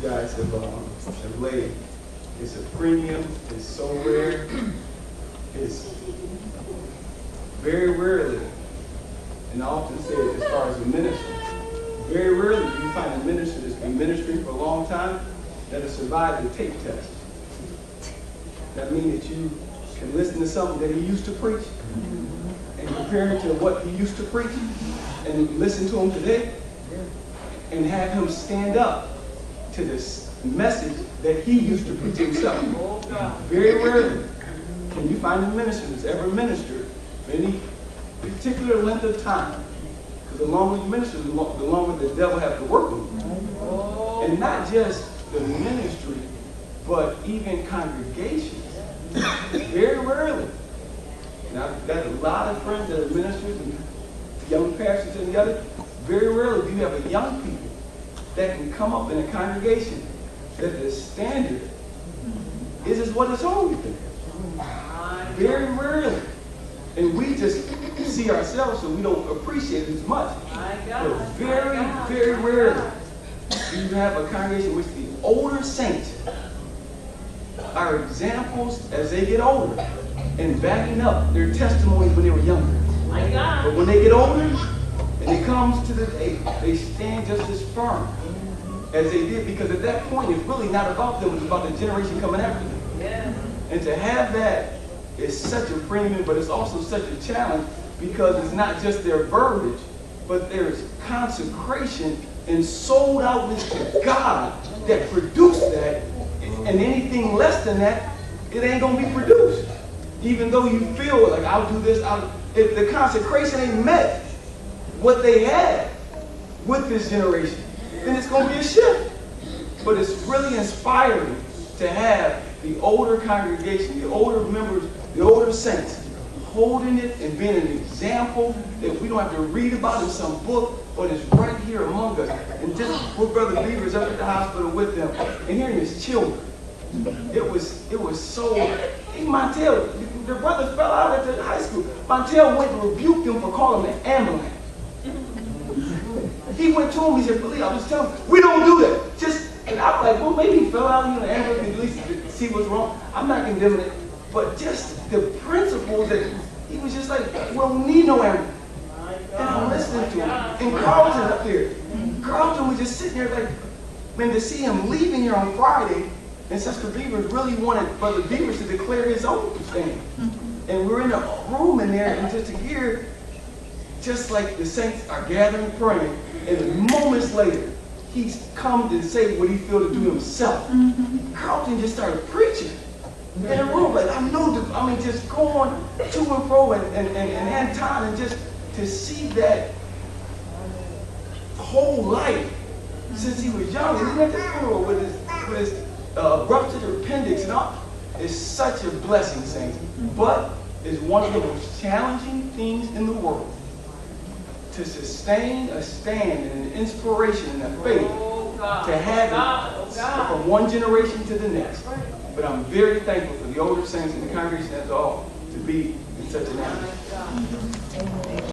guys have laid. It's a premium. It's so rare. It's very rarely, and I often say it as far as a ministry, very rarely do you find a minister that's been ministering for a long time that has survived the tape test. That means that you can listen to something that he used to preach and compare it to what he used to preach and listen to him today and have him stand up to this message that he used to preach himself. Very rarely can you find a minister that's ever ministered for any particular length of time. Because the longer you minister, the longer the devil has to work with you. And not just the ministry, but even congregations. Very rarely. Now, I've got a lot of friends that are ministers and young pastors and the other. Very rarely do you have a young people that can come up in a congregation that the standard is what it's always been. Very rarely. And we just see ourselves so we don't appreciate it as much. But very, very rarely do you have a congregation which the older saints are examples as they get older and backing up their testimonies when they were younger. But when they get older and it comes to the day, they stand just as firm as they did, because at that point it's really not about them, it's about the generation coming after them. And to have that is such a premium, but it's also such a challenge, because it's not just their verbiage, but there's consecration and sold outness to God that produced that. And anything less than that, it ain't going to be produced. Even though you feel like, I'll do this, if the consecration ain't met what they had with this generation, then it's going to be a shift. But it's really inspiring to have the older congregation, the older members, the older saints, holding it and being an example that we don't have to read about in some book, but it's right here among us. And just with Brother Beaver's up at the hospital with them, and hearing his children, it was so. Even Montel, their brother fell out at the high school. Montel went to rebuke them for calling an ambulance. He went to him, he said, "Lee, I was telling him, we don't do that." And I'm like, well, maybe he fell out, the ambulance, at least see what's wrong. I'm not condemning it. But just the principle that he was just like, we don't need no ambulance. And I'm listening to him. And Carlton up there. Carlton was just sitting there like, man, to see him leaving here on Friday, and Sister Beavers really wanted Brother Beavers to declare his own stand. And we're in a room in there, and just to hear, just like the saints are gathering praying, and moments later, he's come to say what he feels to do himself. Carlton just started preaching in a room, like just going to and fro, and Anton, and just to see that whole life since he was young, and even at the funeral with his ruptured appendix and all, is such a blessing, saints. But it's one of the most challenging things in the world to sustain a stand and an inspiration and a faith to have it from one generation to the next. But I'm very thankful for the older saints and the congregation as a whole to be in such an atmosphere.